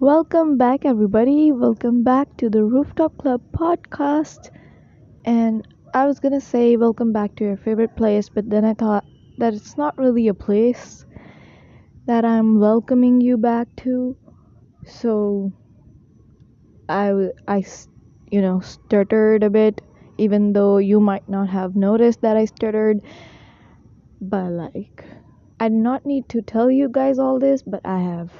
Welcome back, everybody. Welcome back to the Rooftop Club podcast. And I was gonna say, welcome back to your favorite place, but then I thought that it's not really a place that I'm welcoming you back to. So I stuttered a bit, even though you might not have noticed that I stuttered. But I did not need to tell you guys all this, but I have.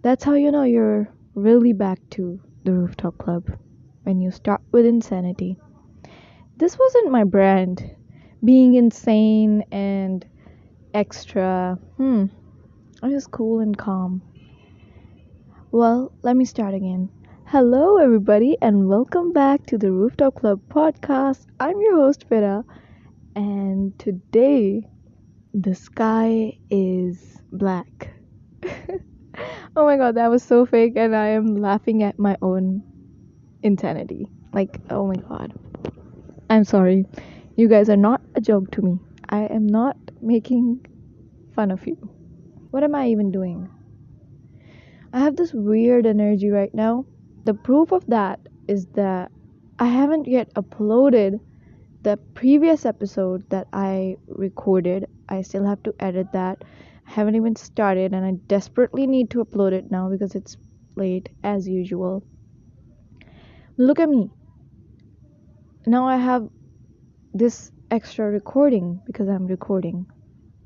That's how you know you're really back to the Rooftop Club when you start with insanity. This wasn't my brand. Being insane and extra. I was cool and calm. Well, let me start again. Hello, everybody, and welcome back to the Rooftop Club podcast. I'm your host, Fira, and today the sky is black. Oh my god, that was so fake, and I am laughing at my own insanity. Oh my god. I'm sorry. You guys are not a joke to me. I am not making fun of you. What am I even doing? I have this weird energy right now. The proof of that is that I haven't yet uploaded the previous episode that I recorded. I still have to edit that. I haven't even started, and I desperately need to upload it now because it's late as usual. Look at me. Now I have this extra recording because I'm recording.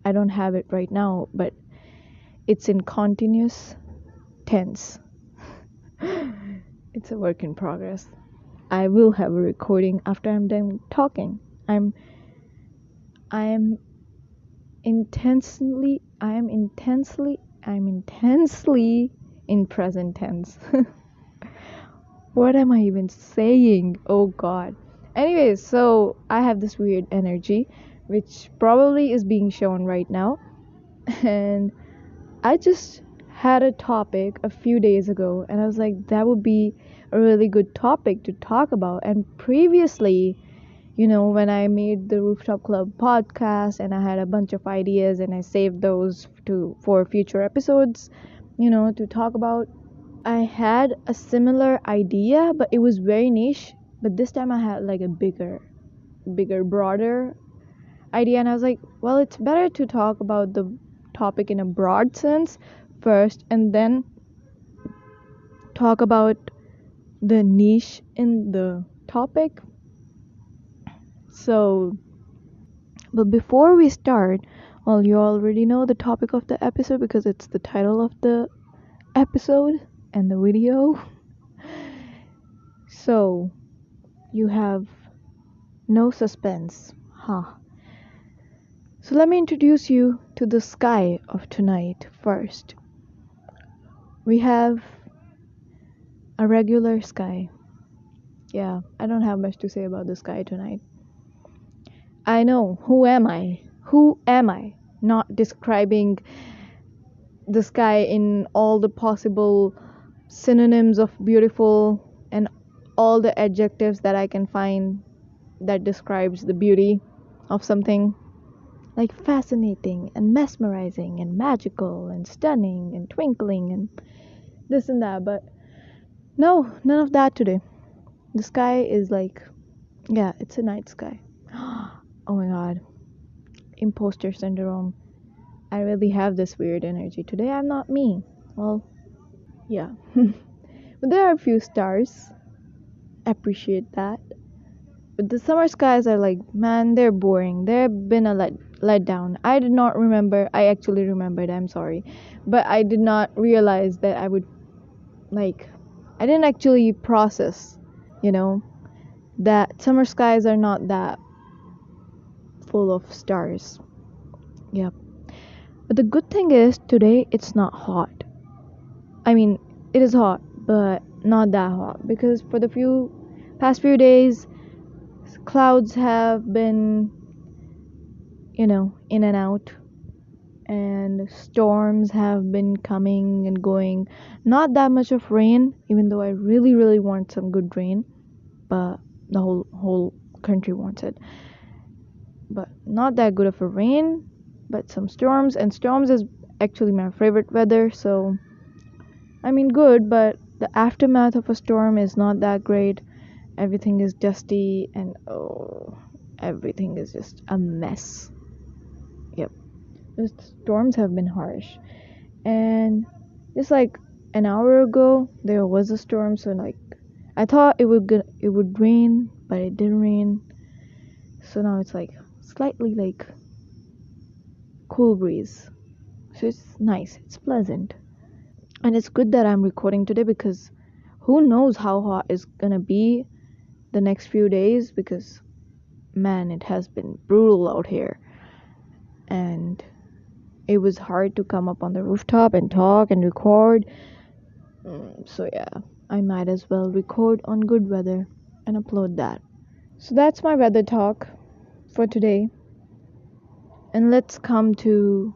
I don't have it right now, but it's in continuous tense. It's a work in progress. I will have a recording after I'm done talking. I am intensely in present tense. What am I even saying? Oh god. Anyways, so I have this weird energy which probably is being shown right now, and I just had a topic a few days ago, and I was like, that would be a really good topic to talk about. And previously, when I made the Rooftop Club podcast and I had a bunch of ideas and I saved those for future episodes, to talk about, I had a similar idea, but it was very niche. But this time I had like a bigger, broader idea, and I was like, well, it's better to talk about the topic in a broad sense first and then talk about the niche in the topic. So, but before we start, well, you already know the topic of the episode because it's the title of the episode and the video. So, you have no suspense, huh? So let me introduce you to the sky of tonight first. We have a regular sky. Yeah, I don't have much to say about the sky tonight. I know, who am I? Who am I? Not describing the sky in all the possible synonyms of beautiful and all the adjectives that I can find that describes the beauty of something. Like fascinating and mesmerizing and magical and stunning and twinkling and this and that, but no, none of that today. The sky is it's a night sky. Oh my god, imposter syndrome. I really have this weird energy today. I'm not me. Well, yeah. But there are a few stars. Appreciate that. But the summer skies are man, they're boring. They've been a let down. I actually remembered, I'm sorry. But I did not realize that I didn't actually process, that summer skies are not that full of stars. Yep. But the good thing is today it's not hot. I mean, it is hot, but not that hot because for the past few days clouds have been, in and out, and storms have been coming and going. Not that much of rain, even though I really, really want some good rain, but the whole country wants it. But not that good of a rain, but some storms, and storms is actually my favorite weather, so I mean, good, but the aftermath of a storm is not that great. Everything is dusty and oh, everything is just a mess. Yep. The storms have been harsh. And just like an hour ago, there was a storm, so like I thought it would rain, but it didn't rain. So now it's like slightly like cool breeze. So it's nice. It's pleasant. And it's good that I'm recording today because who knows how hot it's gonna be the next few days because man, it has been brutal out here. And it was hard to come up on the rooftop and talk and record. So yeah, I might as well record on good weather and upload that. So that's my weather talk for today. And let's come to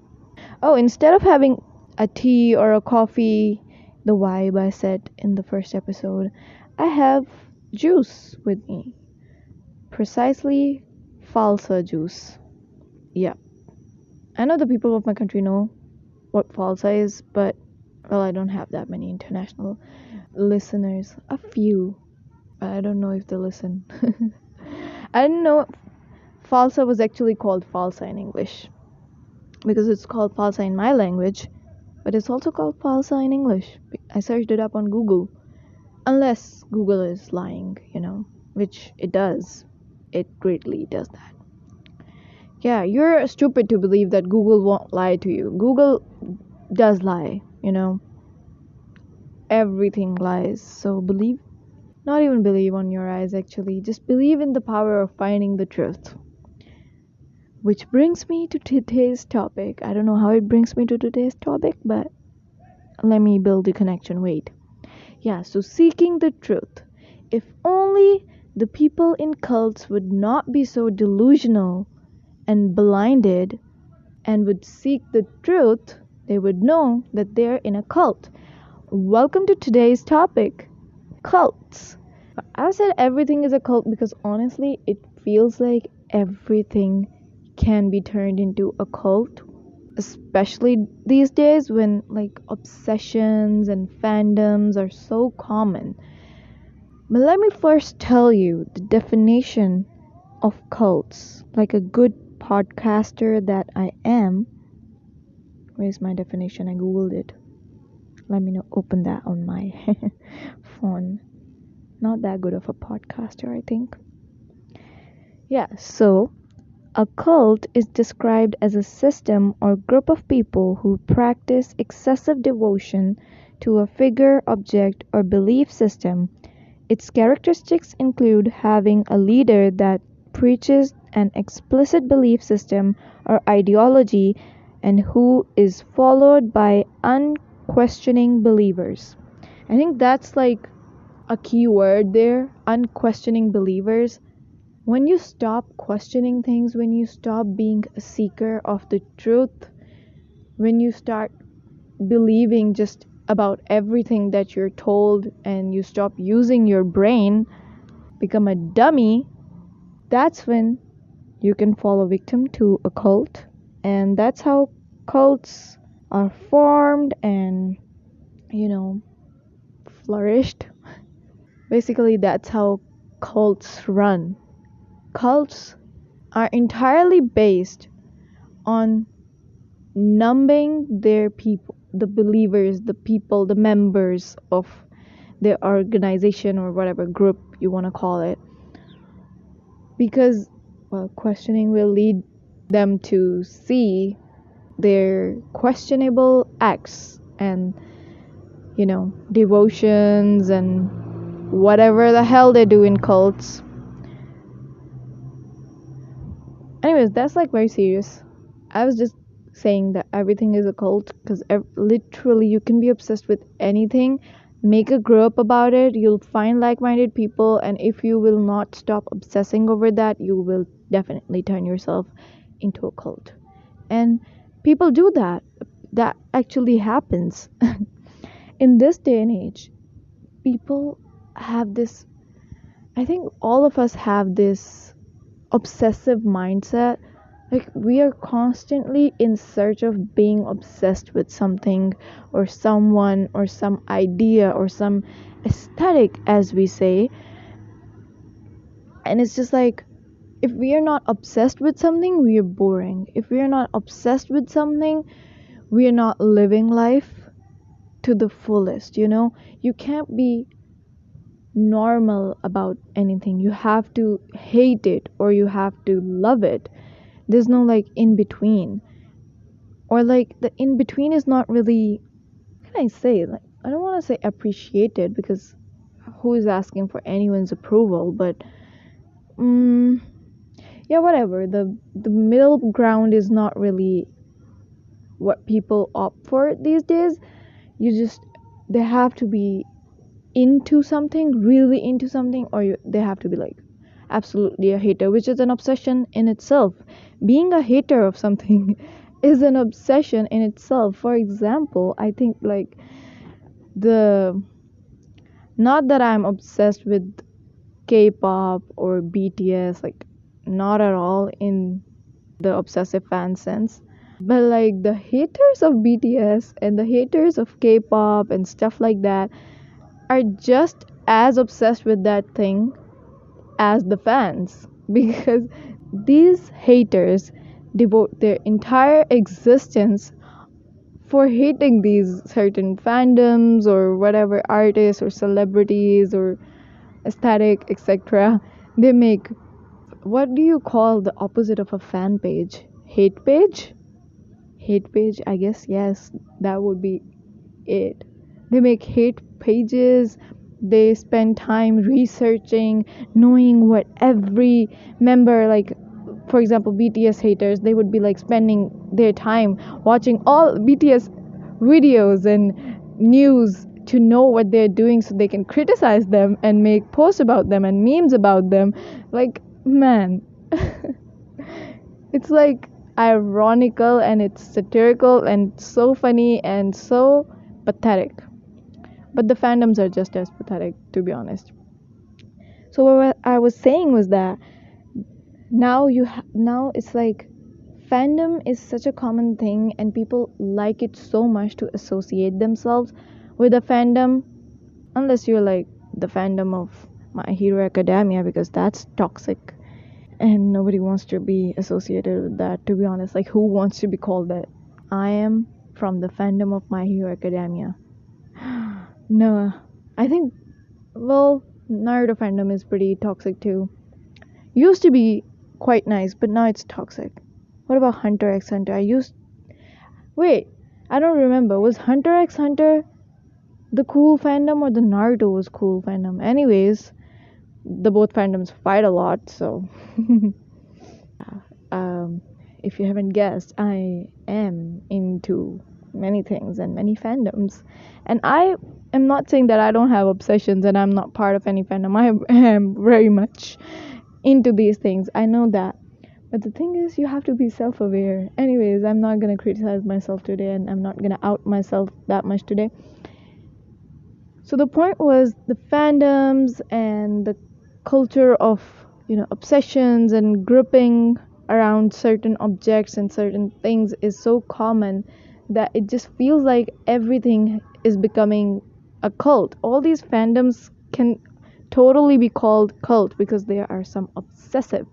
instead of having a tea or a coffee, the vibe I said in the first episode, I have juice with me. Precisely falsa juice. Yeah. I know the people of my country know what falsa is, but well, I don't have that many international listeners. A few, but I don't know if they listen. I didn't know falsa was actually called falsa in English because it's called falsa in my language, but it's also called falsa in English. I searched it up on Google. Unless Google is lying, which it does. It greatly does that. Yeah, you're stupid to believe that Google won't lie to you. Google does lie, Everything lies. So believe, not even believe on your eyes actually. Just believe in the power of finding the truth. Which brings me to today's topic. I don't know how it brings me to today's topic, but let me build the connection. Wait. Yeah, so seeking the truth. If only the people in cults would not be so delusional and blinded and would seek the truth, they would know that they're in a cult. Welcome to today's topic, cults. I said everything is a cult because honestly, it feels like everything can be turned into a cult, especially these days when like obsessions and fandoms are so common. But let me first tell you the definition of cults, like a good podcaster that I am. Where's my definition? I googled it. Let me know. Open that on my phone. Not that good of a podcaster, I think. Yeah, so a cult is described as a system or group of people who practice excessive devotion to a figure, object, or belief system. Its characteristics include having a leader that preaches an explicit belief system or ideology and who is followed by unquestioning believers. I think that's like a key word there, unquestioning believers. When you stop questioning things, when you stop being a seeker of the truth, when you start believing just about everything that you're told and you stop using your brain, become a dummy, that's when you can fall a victim to a cult. And that's how cults are formed and, flourished. Basically, that's how cults run. Cults are entirely based on numbing their people, the believers, the people, the members of their organization or whatever group you want to call it. Because, well, questioning will lead them to see their questionable acts and, devotions and whatever the hell they do in cults. Anyways, that's like very serious. I was just saying that everything is a cult because literally you can be obsessed with anything, make a group about it, you'll find like-minded people, and if you will not stop obsessing over that, you will definitely turn yourself into a cult. And people do that. That actually happens. In this day and age, people have this, I think all of us have this obsessive mindset Like, we are constantly in search of being obsessed with something or someone or some idea or some aesthetic, as we say. And it's just like, if we are not obsessed with something, we are boring. If we are not obsessed with something, we are not living life to the fullest, you know? You can't be normal about anything. You have to hate it or you have to love it. There's no like in between. Or like the in between is not really, what can I say? Like, I don't want to say appreciated, because who is asking for anyone's approval, but mm, yeah, whatever. The middle ground is not really what people opt for these days. You just, they have to be into something, really into something, or they have to be like absolutely a hater, which is an obsession in itself. Being a hater of something is an obsession in itself. For example, I think like the, not that I'm obsessed with K-pop or BTS, like not at all in the obsessive fan sense. But like the haters of BTS and the haters of K-pop and stuff like that are just as obsessed with that thing as the fans, because these haters devote their entire existence for hating these certain fandoms or whatever artists or celebrities or aesthetic, etc. They make, what do you call the opposite of a fan page? Hate page? Hate page, I guess, yes, that would be it. They make hate pages, they spend time researching, knowing what every member, like for example BTS haters, they would be like spending their time watching all BTS videos and news to know what they're doing so they can criticize them and make posts about them and memes about them. Like, man, it's like ironical and it's satirical and so funny and so pathetic. But the fandoms are just as pathetic, to be honest. So what I was saying was that now it's like fandom is such a common thing and people like it so much to associate themselves with a fandom, unless you're like the fandom of My Hero Academia, because that's toxic and nobody wants to be associated with that, to be honest. Like, who wants to be called that? I am from the fandom of My Hero Academia. No, I think, well, Naruto fandom is pretty toxic too. Used to be quite nice, but now it's toxic. What about Hunter x Hunter? Wait, I don't remember. Was Hunter x Hunter the cool fandom or the Naruto was cool fandom? Anyways, the both fandoms fight a lot, so um, if you haven't guessed, I am into many things and many fandoms. And I am not saying that I don't have obsessions and I'm not part of any fandom. I am very much into these things. I know that. But the thing is, you have to be self aware. Anyways, I'm not gonna criticize myself today and I'm not gonna out myself that much today. So the point was the fandoms and the culture of, obsessions and grouping around certain objects and certain things is so common that it just feels like everything is becoming a cult. All these fandoms can totally be called cult because there are some obsessive,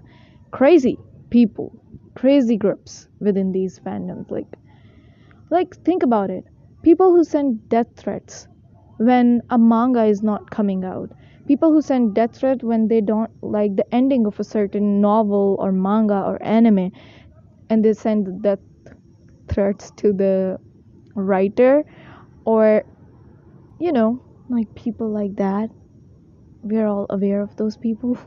crazy people, crazy groups within these fandoms. Like think about it. People who send death threats when a manga is not coming out. People who send death threats when they don't like the ending of a certain novel or manga or anime, and they send the death threats to the writer, or like people like that. We're all aware of those people.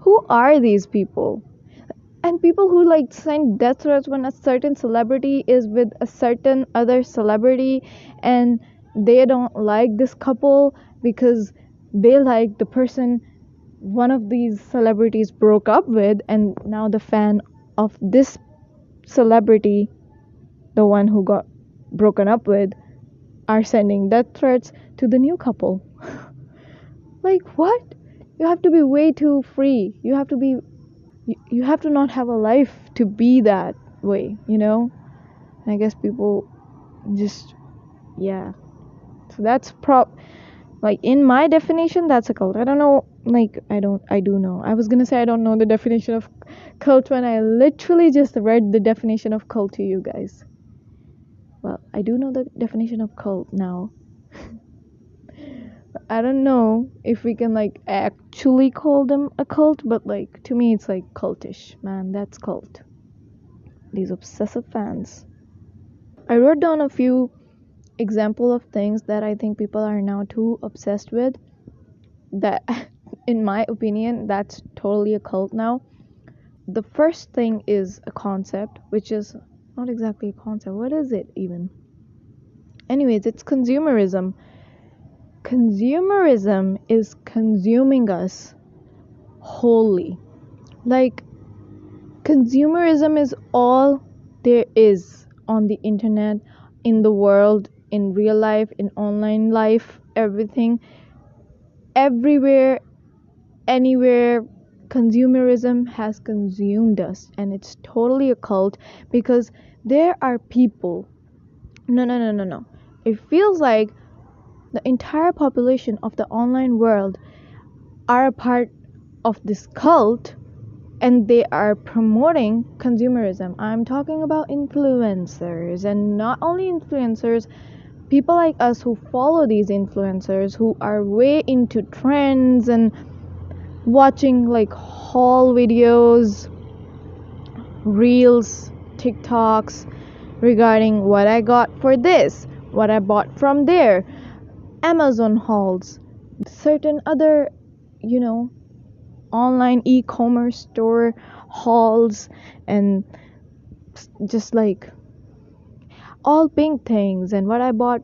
Who are these people? And people who like send death threats when a certain celebrity is with a certain other celebrity and they don't like this couple because they like the person one of these celebrities broke up with, and now the fan of this celebrity, the one who got broken up with, are sending death threats to the new couple. Like, what? You have to be way too free. You have to not have a life to be that way, you know? And I guess people just, yeah. So that's like in my definition, that's a cult. I don't know, like, I do know. I was gonna say I don't know the definition of cult when I literally just read the definition of cult to you guys. Well, I do know the definition of cult now. I don't know if we can like actually call them a cult, but like to me it's like cultish, man. That's cult. These obsessive fans. I wrote down a few example of things that I think people are now too obsessed with, that in my opinion that's totally a cult now. The first thing is a concept, which is not exactly a concept. What is it even? Anyways, it's consumerism. Consumerism is consuming us wholly. Like, consumerism is all there is on the internet, in the world, in real life, in online life, everything, everywhere, anywhere. Consumerism has consumed us, and it's totally a cult because there are people. No. It feels like the entire population of the online world are a part of this cult, and they are promoting consumerism. I'm talking about influencers, and not only influencers, people like us who follow these influencers who are way into trends and watching like haul videos, reels, TikToks regarding what I got for this, what I bought from there, Amazon hauls, certain other, you know, online e-commerce store hauls, and just like all pink things, and what I bought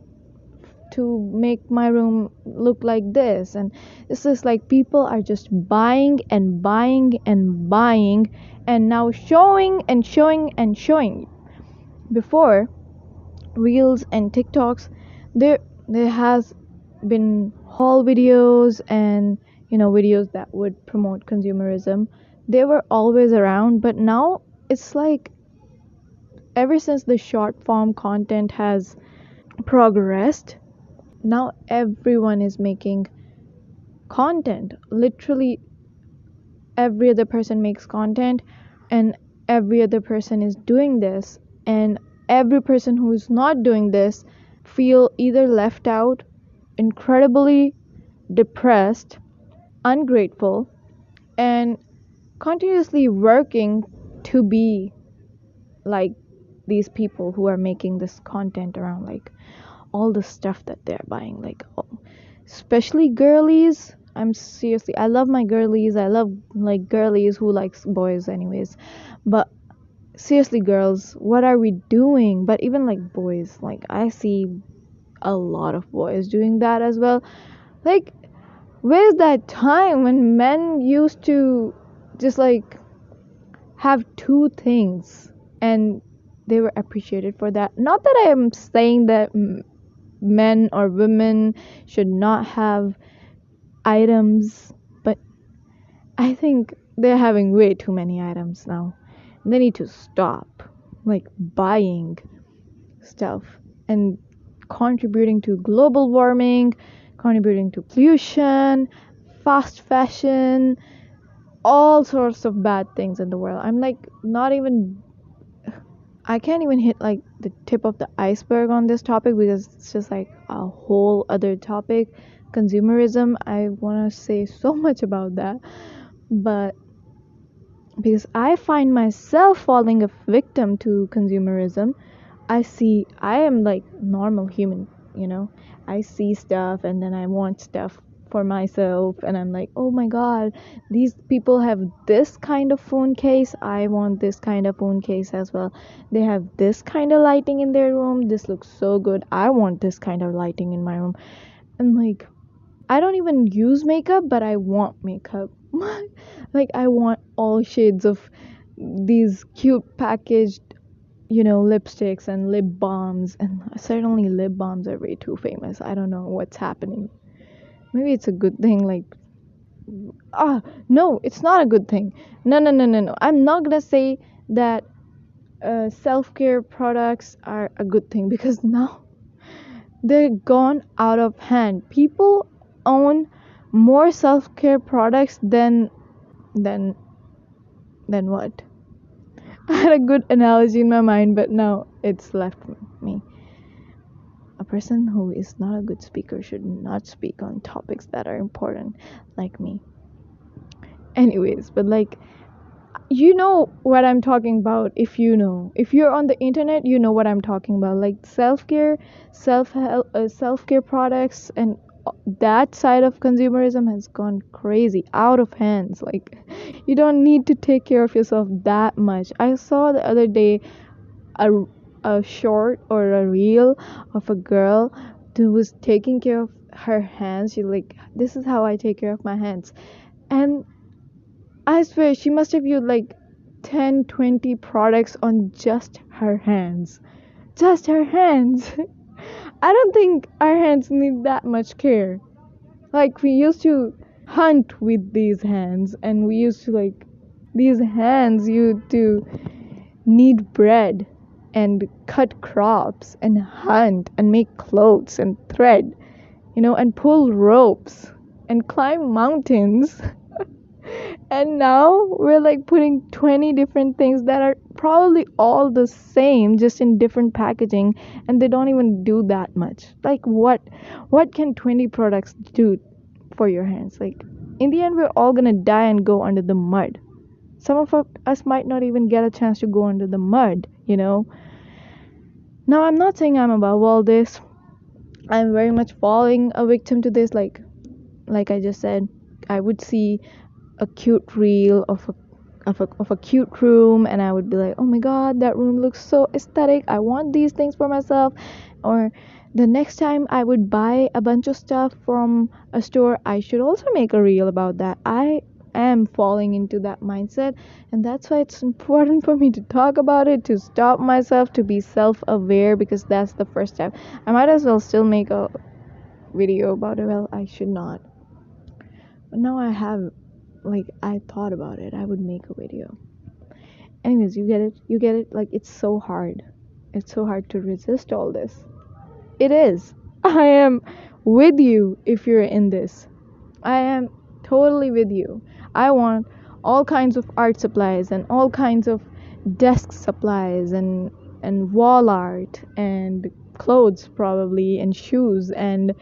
to make my room look like this. And it's just like people are just buying and buying and buying, and now showing and showing and showing. Before reels and TikToks, there has been haul videos and, you know, videos that would promote consumerism. They were always around, but now it's like ever since the short form content has progressed, now everyone is making content. Literally every other person makes content, and every other person is doing this, and every person who is not doing this feel either left out, incredibly depressed, ungrateful, and continuously working to be like these people who are making this content around like all the stuff that they're buying, like especially girlies. I love my girlies. I love like girlies who likes boys anyways, but seriously, girls, what are we doing? But even like boys, like I see a lot of boys doing that as well. Like, where's that time when men used to just like have two things and they were appreciated for that? Not that I am saying that men or women should not have items, but I think they're having way too many items now. They need to stop like buying stuff and contributing to global warming, contributing to pollution, fast fashion, all sorts of bad things in the world. I'm like not even, I can't even hit like the tip of the iceberg on this topic because it's just like a whole other topic. Consumerism, I want to say so much about that, but because I find myself falling a victim to consumerism, I am like normal human, you know. I see stuff and then I want stuff for myself, and I'm like, oh my god, these people have this kind of phone case, I want this kind of phone case as well. They have this kind of lighting in their room, this looks so good, I want this kind of lighting in my room. And like, I don't even use makeup, but I want makeup. Like, I want all shades of these cute packaged, you know, lipsticks and lip balms. And certainly lip balms are way too famous. I don't know what's happening. Maybe it's a good thing. Like, no, it's not a good thing. No. I'm not gonna say that self-care products are a good thing, because now they're gone out of hand. People own more self-care products than than what? I had a good analogy in my mind, but now it's left me. A person who is not a good speaker should not speak on topics that are important, like me. Anyways, but like, you know what I'm talking about. If you're on the internet, you know what I'm talking about, like self-care, self-help, self-care products, and that side of consumerism has gone crazy, out of hands. Like, you don't need to take care of yourself that much. I saw the other day a, a short or a reel of a girl who was taking care of her hands. She like, this is how I take care of my hands. And I swear she must have used like 10, 20 products on just her hands. Just her hands. I don't think our hands need that much care. Like, we used to hunt with these hands, and we used to like, these hands used to knead bread and cut crops and hunt and make clothes and thread, and pull ropes and climb mountains. And now we're like putting 20 different things that are probably all the same, just in different packaging, and they don't even do that much. Like, what can 20 products do for your hands? Like, in the end, we're all gonna die and go under the mud. Some of us might not even get a chance to go under the mud. Now, I'm not saying I'm above all this. I'm very much falling a victim to this. Like I just said, I would see a cute reel of a cute room, and I would be like, oh my god, that room looks so aesthetic, I want these things for myself. Or the next time I would buy a bunch of stuff from a store, I should also make a reel about that. I am falling into that mindset, and that's why it's important for me to talk about it, to stop myself, to be self-aware, because that's the first step. I might as well still make a video about it. Well, I should not, but now I have, like, I thought about it, I would make a video. Anyways, you get it, like, it's so hard, to resist all this. It is. I am with you. If you're in this, I am totally with you. I want all kinds of art supplies and all kinds of desk supplies and wall art and clothes, probably, and shoes, and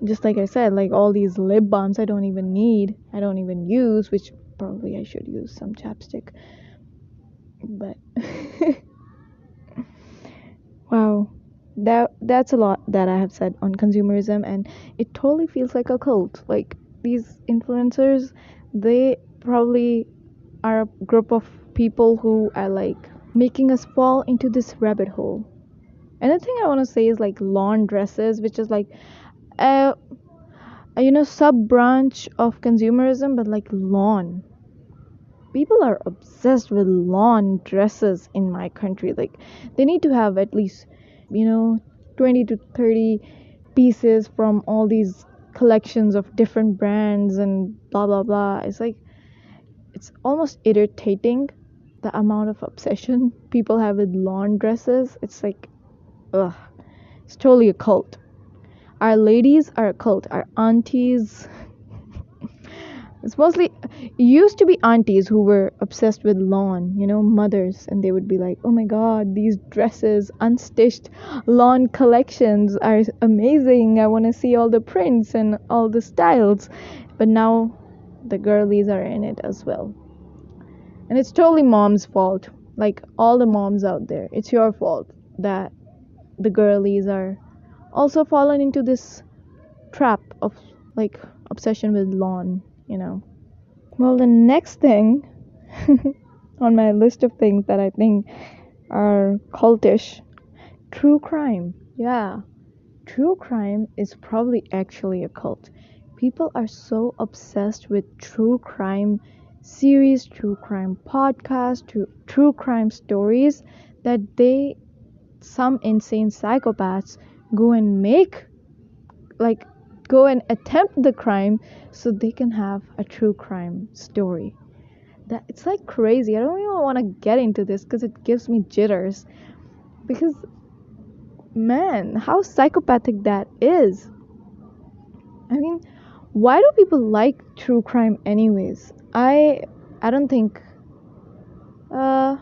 just like I said, like, all these lip balms I don't even need, I don't even use, which probably I should use some chapstick, but wow, that's a lot that I have said on consumerism, and it totally feels like a cult. Like, these influencers, they probably are a group of people who are like making us fall into this rabbit hole. Another thing I want to say is like lawn dresses, which is like a sub branch of consumerism, but like lawn. People are obsessed with lawn dresses in my country. Like, they need to have at least, 20 to 30 pieces from all these collections of different brands and blah blah blah. It's like, it's almost irritating, the amount of obsession people have with lawn dresses. It's like, ugh, it's totally a cult. Our ladies are a cult. Our aunties, it's mostly, it used to be aunties who were obsessed with lawn, mothers, and they would be like, oh my god, these dresses, unstitched lawn collections are amazing, I want to see all the prints and all the styles. But now the girlies are in it as well, and it's totally mom's fault. Like, all the moms out there, it's your fault that the girlies are also fallen into this trap of, like, obsession with lawn. Well, the next thing on my list of things that I think are cultish, true crime. Yeah, true crime is probably actually a cult. People are so obsessed with true crime series, true crime podcasts, true crime stories, that some insane psychopaths go and go and attempt the crime so they can have a true crime story. that it's like crazy. I don't even want to get into this because it gives me jitters. Because man, how psychopathic that is. I mean, why do people like true crime anyways? I don't think uh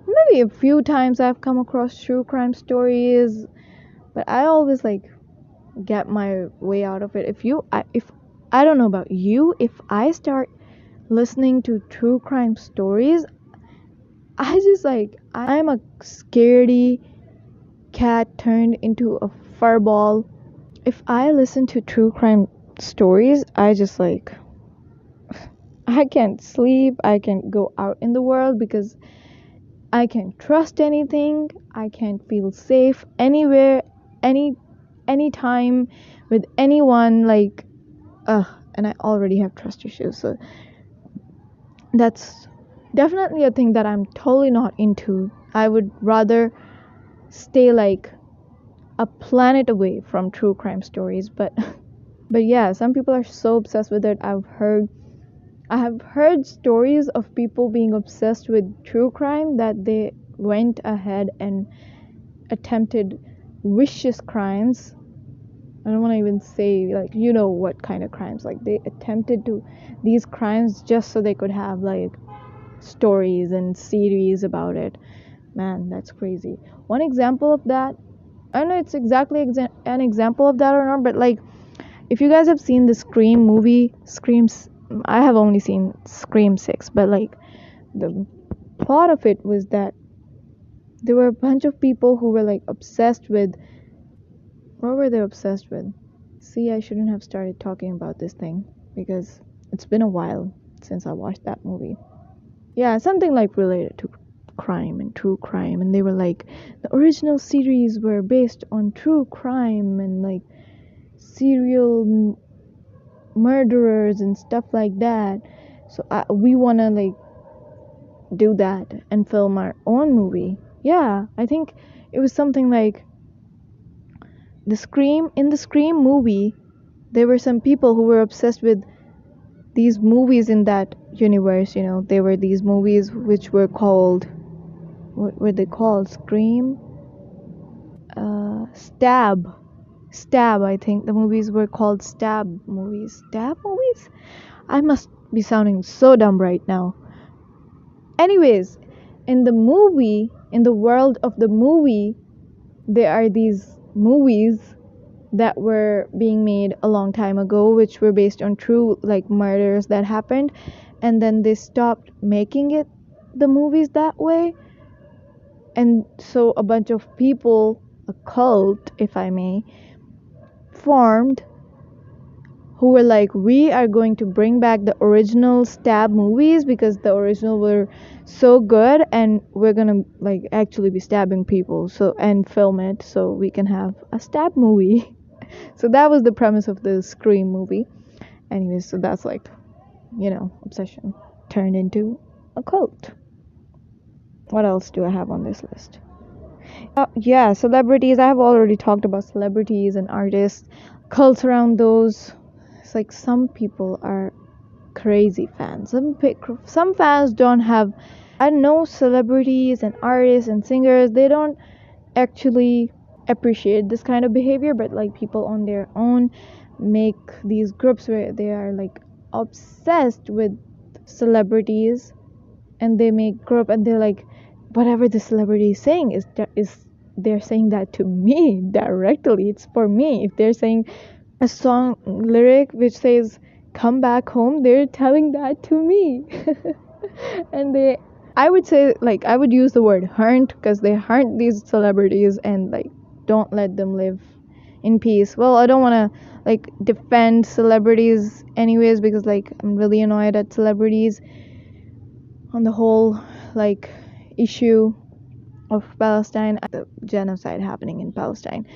maybe a few times I've come across true crime stories, but I always like get my way out of it. If I don't know about you, if I start listening to true crime stories, I just like I'm a scaredy cat turned into a fur ball. If I listen to true crime stories, I just like I can't sleep, I can't go out in the world because I can't trust anything, I can't feel safe anywhere, anytime with anyone like and I already have trust issues. So that's definitely a thing that I'm totally not into. I would rather stay like a planet away from true crime stories, but but yeah, some people are so obsessed with it. I have heard stories of people being obsessed with true crime that they went ahead and attempted vicious crimes. I don't want to even say like you know what kind of crimes, like they attempted to these crimes just so they could have like stories and series about it. Man, that's crazy. One example of that, I don't know it's exactly an example of that or not, but like if you guys have seen the Scream movie, Screams, I have only seen Scream 6, but like the plot of it was that there were a bunch of people who were like obsessed with, what were they obsessed with? See, I shouldn't have started talking about this thing because it's been a while since I watched that movie. Yeah, something like related to crime and true crime, and they were like the original series were based on true crime and like serial murderers and stuff like that. So we want to like do that and film our own movie. Yeah, I think it was something like in the Scream movie, there were some people who were obsessed with these movies in that universe, you know. There were these movies which were called, what were they called? Scream? Stab. Stab, I think. The movies were called Stab movies. Stab movies? I must be sounding so dumb right now. Anyways, in the movie, in the world of the movie, there are these movies that were being made a long time ago which were based on true like murders that happened, and then they stopped making it the movies that way, and so a bunch of people, a cult if I may, formed who were like, we are going to bring back the original Stab movies because the original were so good, and we're gonna like actually be stabbing people so and film it so we can have a Stab movie. So that was the premise of the Scream movie. Anyways, so that's like, you know, obsession turned into a cult. What else do I have on this list? Yeah, celebrities. I have already talked about celebrities and artists, cults around those. It's like some people are crazy fans. Some fans don't have. I know celebrities and artists and singers. They don't actually appreciate this kind of behavior, but like people on their own make these groups where they are like obsessed with celebrities, and they make group and they're like whatever the celebrity is saying is they're saying that to me directly. It's for me. If they're saying a song lyric which says come back home, they're telling that to me. And they, I would say, like, I would use the word hunt because they hunt these celebrities and like don't let them live in peace. Well, I don't want to like defend celebrities anyways because like I'm really annoyed at celebrities on the whole like issue of Palestine, the genocide happening in Palestine,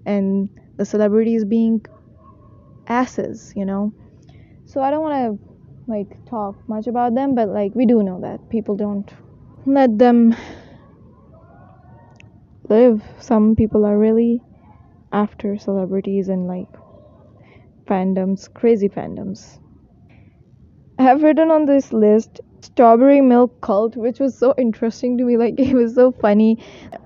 and the celebrities being asses, you know. So I don't want to like talk much about them, but like we do know that people don't let them live. Some people are really after celebrities and like fandoms, crazy fandoms. have written on this list strawberry milk cult, which was so interesting to me. Like, it was so funny.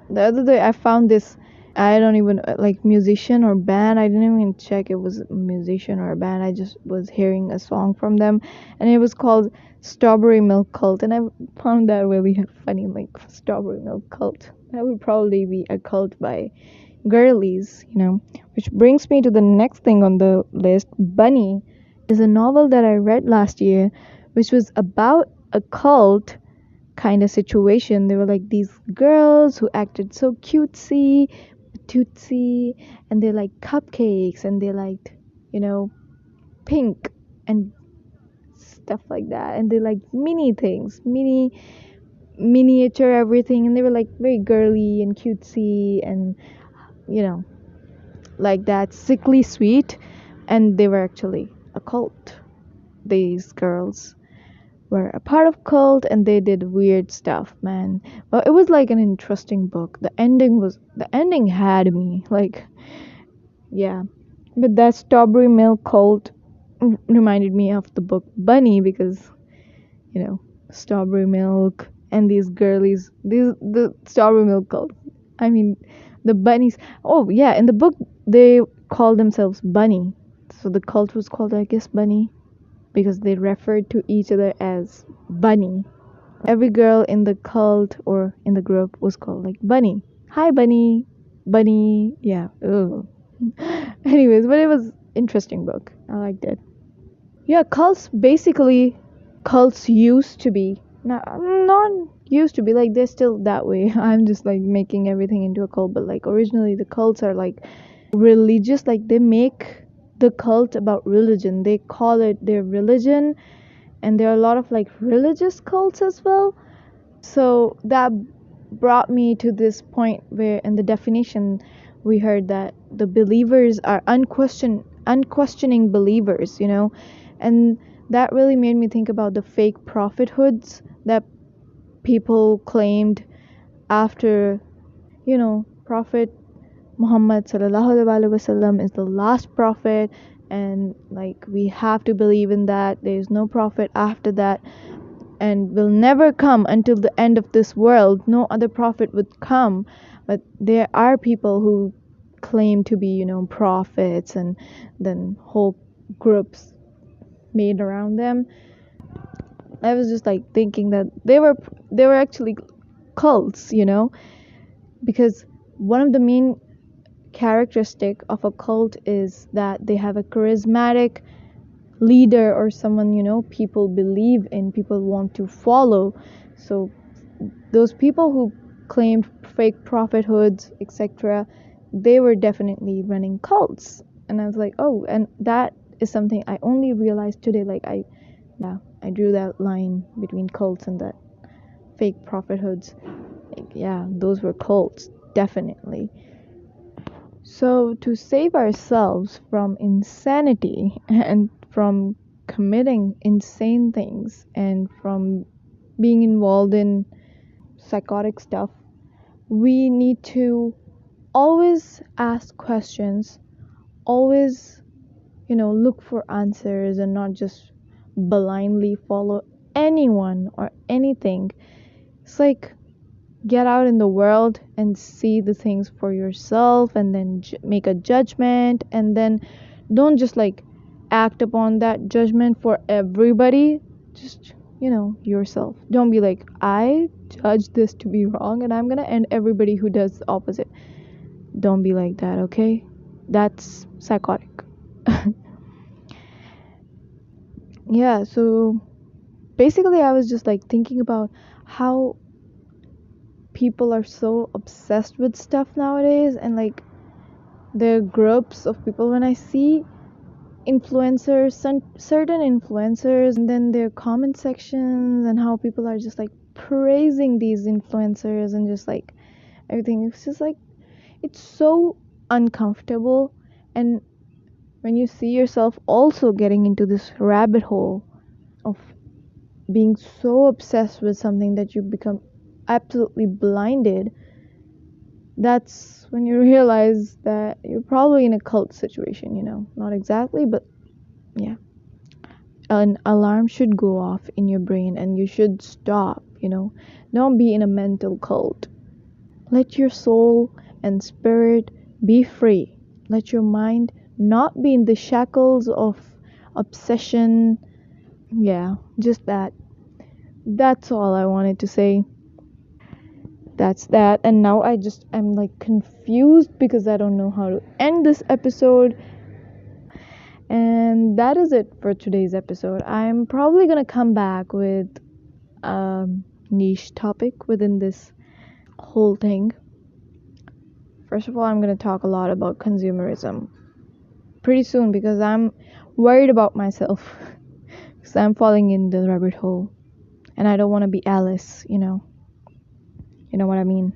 The other day I found this, I don't even like musician or band. I didn't even check it was a musician or a band. I just was hearing a song from them, and it was called Strawberry Milk Cult, and I found that really funny. Like, Strawberry Milk Cult. That would probably be a cult by girlies, Which brings me to the next thing on the list. Bunny is a novel that I read last year, which was about a cult kind of situation. They were like these girls who acted so cutesy, tootsie, and they liked cupcakes, and they liked, pink and stuff like that, and they liked mini things, miniature everything, and they were like very girly and cutesy and you know like that, sickly sweet, and they were actually a cult. These girls were a part of cult, and they did weird stuff, man. Well, it was like an interesting book. The ending had me like, yeah. But that strawberry milk cult reminded me of the book Bunny, because you know strawberry milk and these girlies, the strawberry milk cult. I mean, the bunnies. Oh yeah, in the book they call themselves Bunny, so the cult was called, I guess, Bunny, because they referred to each other as Bunny. Every girl in the cult or in the group was called like Bunny. Hi Bunny, Bunny. Yeah. Ugh. Anyways, but it was interesting book. I liked it. Yeah, cults used to be, not used to be, like they're still that way. I'm just like making everything into a cult, but like originally the cults are like religious, like they make the cult about religion. They call it their religion, and there are a lot of like religious cults as well. So that brought me to this point where in the definition we heard that the believers are unquestioning believers, and that really made me think about the fake prophethoods that people claimed after, Prophet Muhammad sallallahu alaihi wasallam is the last prophet, and like we have to believe in that. There is no prophet after that, and will never come until the end of this world. No other prophet would come, but there are people who claim to be, prophets, and then whole groups made around them. I was just like thinking that they were actually cults, because one of the main characteristic of a cult is that they have a charismatic leader, or someone, people believe in, people want to follow. So those people who claimed fake prophethoods, etc., they were definitely running cults. And I was like, oh, and that is something I only realized today. Like, I drew that line between cults and that fake prophethoods. Like, yeah, those were cults, definitely. So, to save ourselves from insanity and from committing insane things and from being involved in psychotic stuff, we need to always ask questions, always, look for answers, and not just blindly follow anyone or anything. It's like, get out in the world and see the things for yourself, and then make a judgment, and then don't just like act upon that judgment for everybody. Just, yourself. Don't be like, I judge this to be wrong and I'm gonna end everybody who does the opposite. Don't be like that, okay? That's psychotic. Yeah, so basically I was just like thinking about how people are so obsessed with stuff nowadays, and like there are groups of people. When I see influencers, certain influencers, and then their comment sections, and how people are just like praising these influencers and just like everything, it's just like, it's so uncomfortable. And when you see yourself also getting into this rabbit hole of being so obsessed with something that you become absolutely blinded, that's when you realize that you're probably in a cult situation, not exactly, but yeah. an alarm should go off in your brain and you should stop, Don't be in a mental cult. Let your soul and spirit be free. Let your mind not be in the shackles of obsession. Yeah, just that. That's all I wanted to say. That's that. And now I'm like confused because I don't know how to end this episode. And that is it for today's episode. I'm probably gonna come back with a niche topic within this whole thing. First of all, I'm gonna talk a lot about consumerism pretty soon because I'm worried about myself because I'm falling in the rabbit hole and I don't want to be Alice, You know what I mean?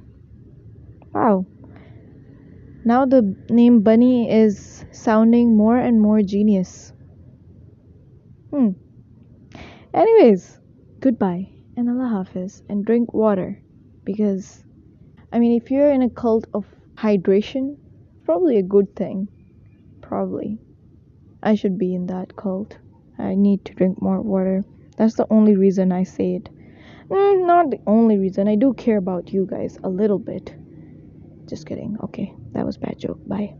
Wow. Now the name Bunny is sounding more and more genius. Anyways, goodbye and Allah Hafiz and drink water because if you're in a cult of hydration, probably a good thing. Probably. I should be in that cult. I need to drink more water. That's the only reason I say it. Not the only reason. I do care about you guys a little bit. Just kidding. Okay, that was a bad joke. Bye.